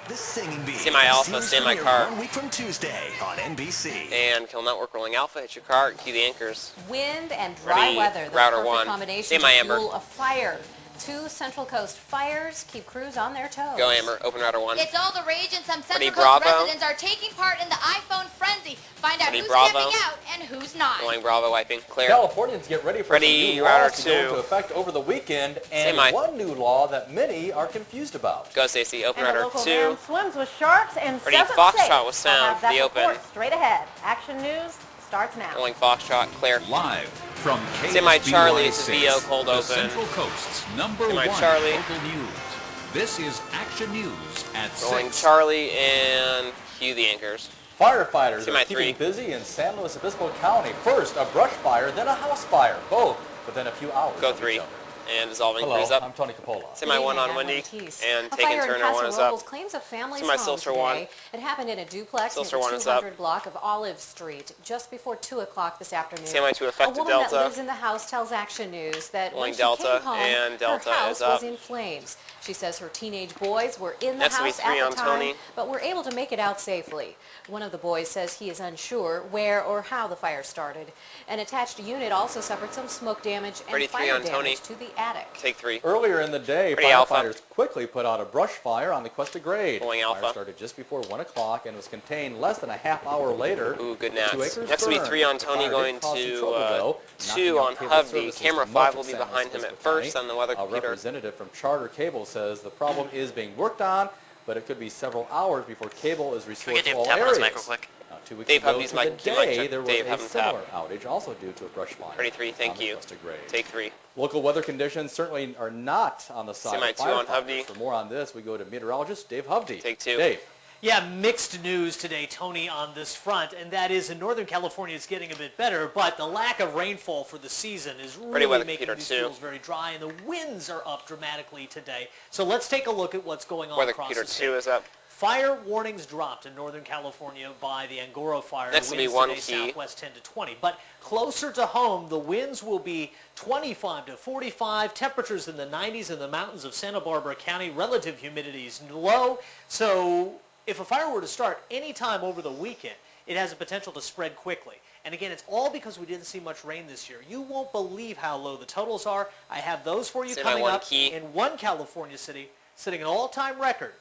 The Singing Bee. Semi Alpha, Stand My Car. 1 week from Tuesday on NBC. And Kill Network, Rolling Alpha, Hit Your Car, Cue the Anchors. Wind and dry Ready, weather, the Router perfect 1. combination Semi to Amber. fuel a fire. 2 Central Coast fires keep crews on their toes. Go Amber, Open Router 1. It's all the rage, and some Ready, Central Coast Bravo. residents are taking part in the iPhone frenzy. Find out Ready, who's Bravo. camping out and who's not. Going Bravo, wiping, clear. Californians get ready for Ready, some new Router laws to go 2. into effect over the weekend, and Semi. one new law that many are confused about. Go Stacey, Open And the Router local 2. man swims with sharks and Ready, says it's Foxtrot safe. with sound, I'll have that the open. report straight ahead. Action News starts now. Rolling Foxtrot, clear. Live from Semi KSBY Charlie is 6, VO cold the open. Central Coast's number Semi 1 Charlie. local news. This is Action News at Rolling 6. Charlie and Cue the Anchors. Firefighters Semi are keeping 3. busy in San Luis Obispo County. First, a brush fire, then a house fire, both within a few hours Go of each 3. other. And dissolving Hello, freeze up. I'm Tony Capola. Semi 1 on Wendy. And taking Turner 1 is up. Claims a family's Semi home Silster today. 1. It happened in a duplex near Silster the 1 is up. 200 block of Olive Street just before 2 o'clock this afternoon. Semi 2 A affected woman Delta. that lives in the house tells Action News that Rolling when she Delta, came home, and Delta her house is up. was in flames. She says her teenage boys were in the That's gonna be house 3 at on the time, Tony. but were able to make it out safely. One of the boys says he is unsure where or how the fire started. An attached unit also suffered some smoke damage and Ready, 3 fire on Tony. damage to the attic. Take 3. Earlier in the day, Ready, Alpha. firefighters quickly put out a brush fire on the Cuesta Grade. Rolling The Alpha. fire started just before 1 o'clock and was contained less than a half hour later. Ooh, good 2 nats. acres Next will be burned. 3 on The Tony fire going did cause some to trouble, though, 2 knocking on out cable Hovey. services Camera to 5 much will of be San behind Luis him at Obispo County. first on the weather A computer. representative from Charter Cable says the problem is being worked on, but it could be several hours before cable is restored to all areas. Now, 2 weeks Dave ago Hovey's to mic- the do mic day, check. there was Dave, a have him tap. similar outage, also due to a brush fire. Ready, 3, thank on the you. Cuesta Grade. Take 3. Local weather conditions certainly are not on the side Semi of 2 on firefighters. Hovey. For more on this, we go to meteorologist Dave Hovey. Take 2. Dave. Yeah, mixed news today, Tony, on this front, and that is in Northern California it's getting a bit better, but the lack of rainfall for the season is really weather making computer these 2. fields very dry, and the winds are up dramatically today. So let's take a look at what's going on Weather across computer the state. 2 is up. Fire warnings dropped in Northern California by the Angora fire. Next will be Winds 1 today, key. Southwest 10 to 20. But closer to home, the winds will be 25 to 45. Temperatures in the 90s in the mountains of Santa Barbara County. Relative humidity is low. So if a fire were to start anytime over the weekend, it has a potential to spread quickly. And again, it's all because we didn't see much rain this year. You won't believe how low the totals are. I have those for you Semi coming 1 up key. in one California city, setting an all-time record.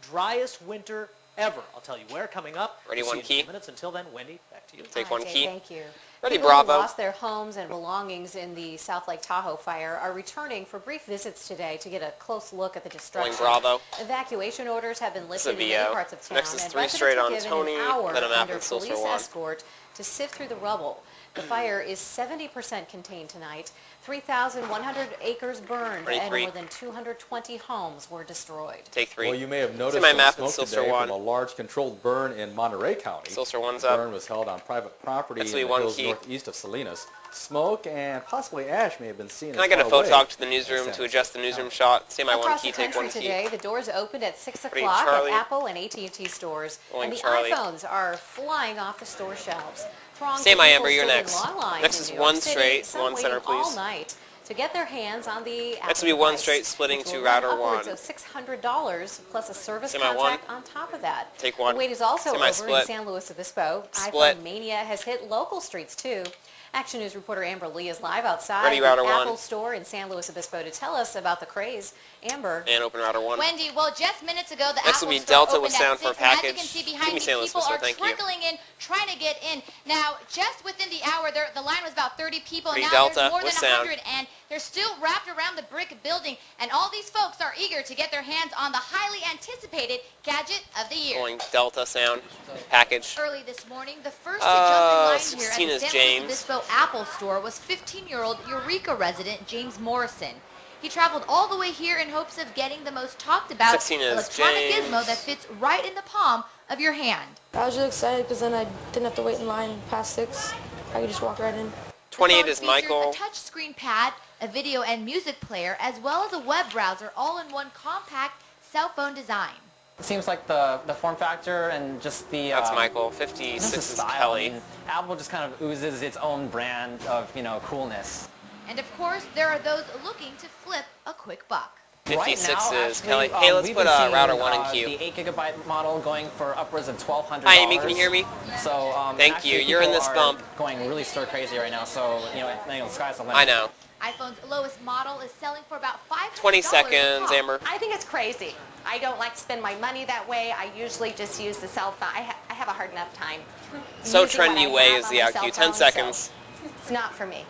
Driest winter ever. I'll tell you where coming up. Ready, We'll 1 see you in key. 2 minutes. Until then, Wendy, back to you. Take Hi, 1 Dave, key. Thank you. Ready, People Bravo. who lost their homes and belongings in the South Lake Tahoe fire are returning for brief visits today to get a close look at the destruction. Rolling Bravo. Evacuation orders have been This is a lifted in many VO. parts of town, Next is and 3 residents straight are on given Tony, an hour then a map under and Silver police 1. escort to sift through the rubble. The fire is 70% contained tonight. 3,100 acres burned, Ready, and 3. more than 220 homes were destroyed. Take 3. Well, you may have noticed Semi some map and smoke Silster today 1. from a large controlled burn in Monterey County. Silster 1's The up. burn was held on private property That's in the the 1 hills key. northeast of Salinas. Smoke and possibly ash may have been seen. Can I get a photo talk to the newsroom to adjust the newsroom shot? Semi 1 Across key, the take 1 country key. today, the doors opened at 6 Ready, o'clock at Charlie. Apple and AT&T stores, Rolling and the Charlie. iPhones are flying off the store shelves. Throngs Say of my people Amber, you're stood in next. long lines Next in is New York 1 City, straight, some 1 center, waiting all please. night to get their hands on the Apple Next will be 1 device, straight, splitting which to will run router 1. upwards of $600 plus a service Semi 1. contract on top of that. Take 1. The wait is also Semi over in split. San Luis Obispo. Split. iPhone mania has hit local streets too. Action News reporter Amber Lee is live outside Ready, the router Apple 1. store in San Luis Obispo to tell us about the craze. Amber. And open router 1. Wendy, well, just minutes ago, the Next will Apple be store Delta with opened sound at for a 6, and as you package. can see Give behind me me, San Luis people Obispo, are thank you. trickling in, trying to get in. Now, just within the hour, the line was about 30 people, and Ready, now Delta there's more with than sound. 100, and they're still wrapped around the brick building, and all these folks are eager to get their hands on the highly anticipated gadget of the year. Rolling Delta sound package. Early this morning, the first to jump in line here 16 at is the San James. Luis Obispo Apple store was 15-year-old Eureka resident James Morrison. He traveled all the way here in hopes of getting the most talked about 16 is electronic James. gizmo that fits right in the palm of your hand. I was really excited because then I didn't have to wait in line past 6. I could just walk right in. 28 phone is features Michael. A touchscreen pad, a video and music player, as well as a web browser, all in one compact cell phone design. It seems like the form factor and just the That's Michael. just 56 the is style. Kelly. I mean, Apple just kind of oozes its own brand of coolness. And of course, there are those looking to flip a quick buck. Right 56 now, is actually, Kelly. Hey, let's we've put been seeing, router 1 in queue. The 8 gigabyte model going for upwards of $1,200. Hi, Amy, can you hear me? So, Thank actually you. You're in people this are bump. Going really stir crazy right now. So, the sky's the limit. I know. iPhone's lowest model is selling for about $500. 20 seconds, a pop. Amber. I think it's crazy. I don't like to spend my money that way. I usually just use the cell phone. I have a hard enough time. So using what I trendy way have is on the my out cell queue. 10 phone, so seconds. It's not for me.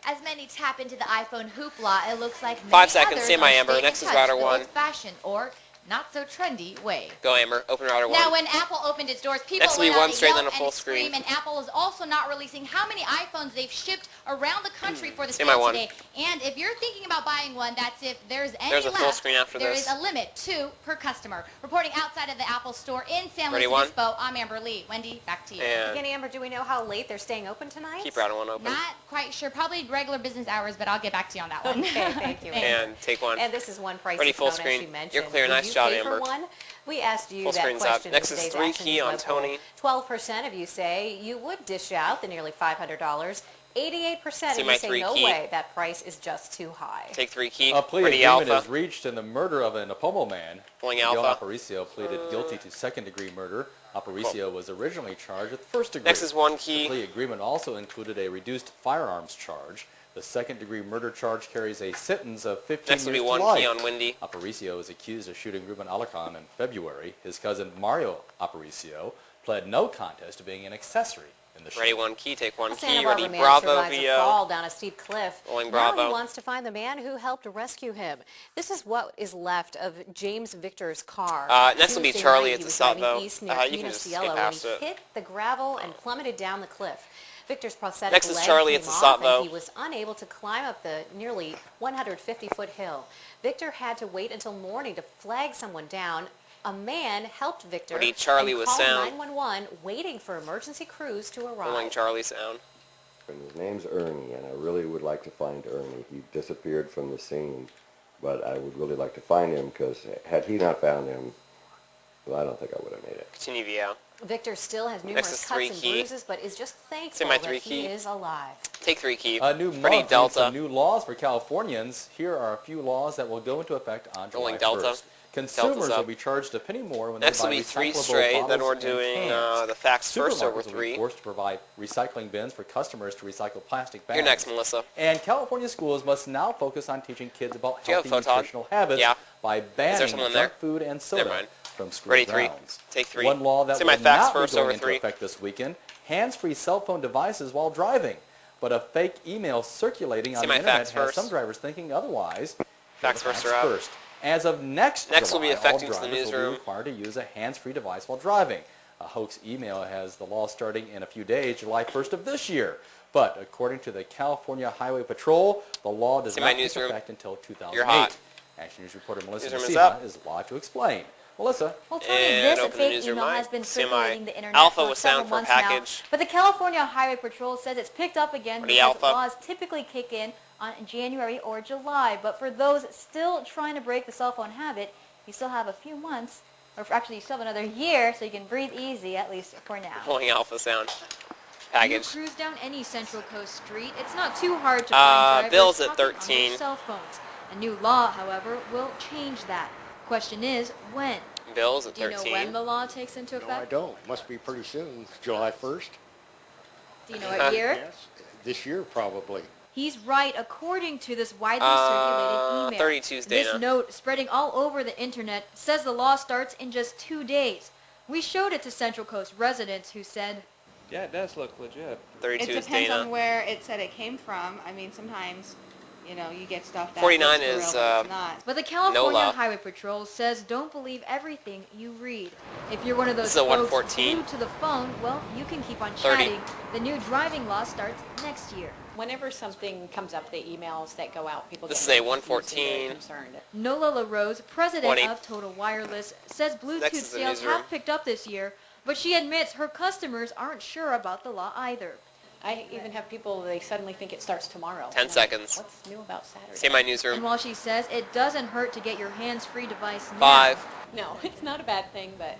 As many tap into the iPhone hoopla, it looks like many 5 seconds. others See my are Amber. staying Next in is touch router the 1. old-fashioned or not so trendy way. Go, Amber. Open router 1. Now, when Apple opened its doors, people Next will be went out one and straight, yelled then a full and screen. screamed, and Apple is also not releasing how many iPhones they've shipped around the country for the See my sale 1. today. And if you're thinking about buying one, that's if there's any There's a left. full screen after There this. is a limit, 2 per customer. Reporting outside of the Apple store in San Luis Ready, 1? Obispo, I'm Amber Lee. Wendy, back to you. And Again, Amber, do we know how late they're staying open tonight? keep router 1 open. Not quite sure. Probably regular business hours, but I'll get back to you on that one. Okay, thank you. And take 1. And this is one pricey Ready, full phone, screen. as you mentioned. You're clear. Would Nice you job, pay Amber. For one? We asked you Full that screen's up. question. Next in is today's 3 Action key News on Web poll. Tony. 12% of you say you would dish out the nearly $500. 88% See of my you say 3 no key. way, that price is just too high. Take 3 key. A plea Ready, agreement Alpha. is reached in the murder of an Apomo man. Pulling Miguel Alpha. Aparicio pleaded guilty to second-degree murder. Aparicio was originally charged with first degree. Next is 1 The key. plea agreement also included a reduced firearms charge. The second-degree murder charge carries a sentence of 15 Next will years be to 1 life. key on Windy. Aparicio is accused of shooting Ruben Alarcon in February. His cousin Mario Aparicio pled no contest to being an accessory in the shooting. Ready, 1 key. Take 1 A key. Santa Ready, Barbara man Bravo survives a fall VO. down a steep cliff. Rolling Now Bravo. he wants to find the man who helped rescue him. This is what is left of James Victor's car. Next will be Tuesday Charlie night, at he the was stop, driving though. east near You can Camino just skip Cielo when past he it. hit the gravel and plummeted down the cliff. Victor's prosthetic Next is leg Charlie came at the off stop, and though. he was unable to climb up the nearly 150-foot hill. Victor had to wait until morning to flag someone down. A man helped Victor Ready, Charlie and with called sound. 911, waiting for emergency crews to arrive. Rolling Charlie sound. And his name's Ernie, and I really would like to find Ernie. He disappeared from the scene, but I would really like to find him because had he not found him, well, I don't think I would have made it. Continue VO. Victor still has Next numerous is cuts 3 and key. bruises, but is just thankful my that 3 he key. is alive. Take 3 key. A new Ready, month brings Delta. some new laws for Californians. Here are a few laws that will go into effect on July Rolling Delta. 1st. Consumers Delta's up. will be charged a penny more when Next they will buy be 3 recyclable straight. Then bottles we're and doing cans. the facts first over Supermarkets will be 3. forced to provide recycling bins for customers to recycle plastic bags. You're next, Melissa. And California schools must now focus on teaching kids about Do you have healthy Photog? nutritional habits Yeah. by banning someone junk there? food and soda Never mind. from school Ready, 3. grounds. Take 3. One law that See will my facts not be first going over into 3. effect this weekend, hands-free cell phone devices while driving. But a fake email circulating on See the my internet facts has first. some drivers thinking otherwise. Facts Here are the first are up. first. As of next Next will July, be affecting all to the drivers will newsroom. be required to use a hands-free device while driving. A hoax email has the law starting in a few days, July 1st of this year. But according to the California Highway Patrol, the law does See not my take newsroom. effect until 2008. You're hot. Action News reporter Melissa Newsroom is Messina up. is live to explain. Melissa. Well, Tony, And this open the fake newsroom email mic. has been See my circulating the internet Alpha for with several sound for months package. now. But the California Highway Patrol says it's picked up again Ready, because Alpha? laws typically kick in on January or July. But for those still trying to break the cell phone habit, you still have a few months, or actually you still have another year, so you can breathe easy, at least for now. Rolling Alpha sound. You Package. cruise down any Central Coast street, it's not too hard to find drivers Bill's at talking on their 13. cell phones. A new law, however, will change that. Question is, when? Bill's at Do you know 13. when the law takes into No, I effect? don't. Must be pretty soon, July 1st. Do you know what year? Yes, this year probably. He's right, according to this widely circulated email. 32's Dana. This note, spreading all over the internet, says the law starts in just 2 days. We showed it to Central Coast residents who said, Yeah, it does look legit. 32 It is depends Dana. on where it said it came from. I mean, sometimes, you know, you get stuff that 49 looks real, is, but it's not. But the California NOLA. Highway Patrol says don't believe everything you read. If you're one of those This is a folks 114. glued to the phone, well, you can keep on 30. chatting. The new driving law starts next year. Whenever something comes up, the emails that go out, people This get is a very confused and very 114. concerned. Nola LaRose, president 20. of Total Wireless, says Next Bluetooth is the sales newsroom. have picked up this year, but she admits her customers aren't sure about the law either. I even have people, they suddenly think it starts tomorrow. 10 And I'm seconds. like, what's new about Saturday? See my And newsroom. while she says it doesn't hurt to get your hands-free device now, 5. No, it's not a bad thing, but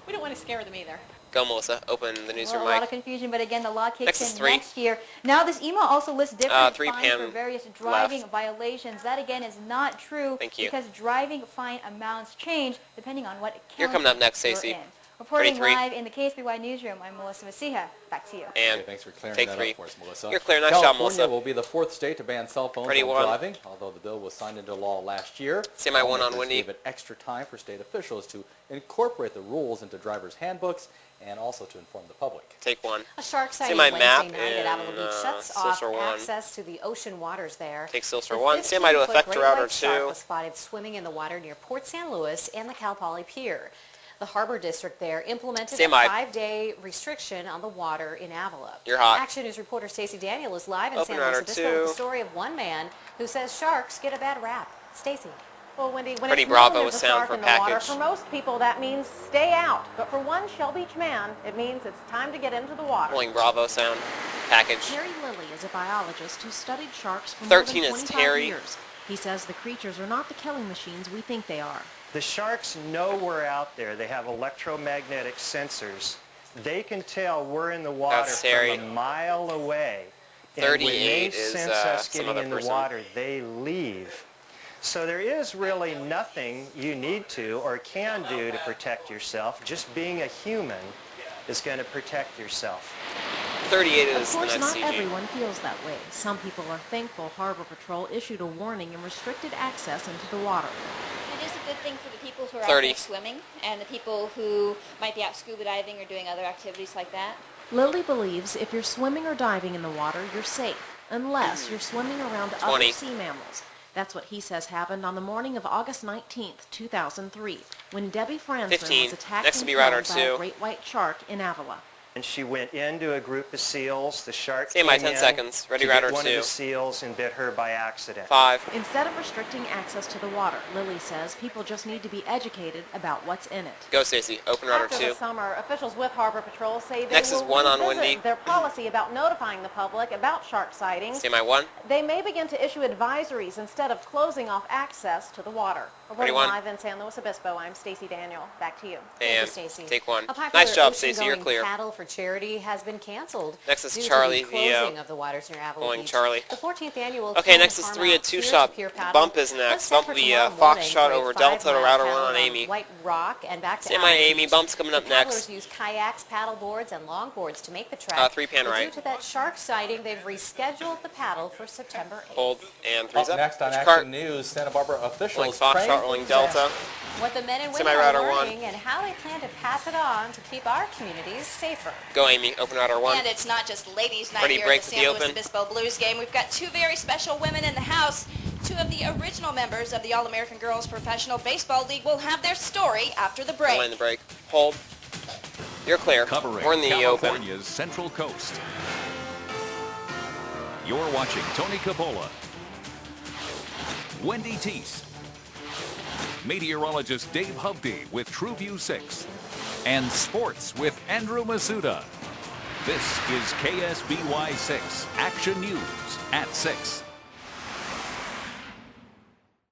we don't want to scare them either. Go, Melissa. Open the newsroom A lot mic. of confusion, but again, the law kicks Next in is 3. next year. Now, this email also lists different 3 fines for pan various driving left. violations. That, again, is not true Thank you. because driving fine amounts change depending on what county You're coming up next, you're Stacey. in. Reporting 33. live in the KSBY newsroom, I'm Melissa Masiha. Back to you. And Okay, thanks for clearing take that 3. up for us, Melissa. You're clear. Nice job, California Melissa. will be the 4th state to ban cell phones Ready, while 1. driving, although the bill was signed into law last year. Semi 1 on Lawmakers Wendy. gave it extra time for state officials to incorporate the rules into drivers' handbooks and also to inform the public. Take 1. A shark See sighting my Wednesday map night at Avila in, Beach shuts off Silver 1. access to the ocean waters there. Take Silver The 1. Stand by to 15-foot effect great router white shark 2. was spotted swimming in the water near Port San Luis and the Cal Poly Pier. The harbor district there implemented Stand a by. 5-day restriction on the water in Avila. You're hot. Action News reporter Stacey Daniel is live in Open San Luis router Obispo with the 2. story of one man who says sharks get a bad rap. Stacey. Well, Wendy, when Pretty it's Bravo known there's a sound shark for in the water, package. for most people that means stay out. But for one Shell Beach man, it means it's time to get into the water. Rolling Bravo sound. Package. Terry Lilly is a biologist who studied sharks for 13 more is than 25 Terry. years. He says the creatures are not the killing machines we think they are. The sharks know we're out there. They have electromagnetic sensors. They can tell we're in the water That's Terry. from a mile away. And when they 38 is, sense us some getting other in the person. water, they leave. So there is really nothing you need to or can do to protect yourself. Just being a human is going to protect yourself. 38 Of is course, the not CG. everyone feels that way. Some people are thankful Harbor Patrol issued a warning and restricted access into the water. It is a good thing for the people who are 30. out there swimming and the people who might be out scuba diving or doing other activities like that. Lilly believes if you're swimming or diving in the water, you're safe, unless you're swimming around 20. other sea mammals. That's what he says happened on the morning of August 19th, 2003, when Debbie Franzman 15. was attacked Next and will be router killed by a 2. great white shark in Avila. And she went into a group of seals. The shark Stand by, came 10 in seconds. Ready, to get router one 2. of the seals and bit her by accident. 5. Instead of restricting access to the water, Lilly says people just need to be educated about what's in it. Go, Stacey. Open router After 2. the summer, officials with Harbor Patrol say they Next is will 1 on revisit Wendy. their policy about notifying the public about shark sightings. Stand by 1. They may begin to issue advisories instead of closing off access to the water. Reporting 1. live in San Luis Obispo, I'm Stacey Daniel. Back to you. And Stacey. take 1. A popular Nice job, Stacey. You're ocean-going clear. Paddle for charity has been canceled. Next is due Charlie, to the the, closing of the waters near Avila going Beach. Charlie. The 14th annual Okay, Ken next is 3 at Carmel 2 Pier shot. to Pier Paddle Bump is next. was set Bump for the tomorrow Fox morning shot for a over Delta to 5-mile router 1 paddle on around Amy. White Rock and back to Stand by Avila Amy. Beach. Bump's coming up The paddlers next. use kayaks, paddle boards, and longboards to make the trek. 3 pan But right. Due to that shark sighting, they've rescheduled the paddle for September 8th. Hold. And 3's Up up. next on Which Action cart? News, Santa Barbara Rolling officials Fox train shot, for rolling disaster. Delta. What the men and women Semi-router are 1. learning and how they plan to pass it on to keep our communities safer. Go, Amy. Open router 1. And it's not just ladies' night Ready, here break at for the the San Luis open. Obispo Blues game. We've got two very special women in the house. Two of the original members of the All-American Girls Professional Baseball League will have their story after the break. Line the break. Hold. You're clear. Covering We're in the open. California's Central Coast. You're watching Tony Capola, Wendy Teese, meteorologist Dave Hovde with TrueView 6, and sports with Andrew Masuda. This is KSBY 6 Action News at 6.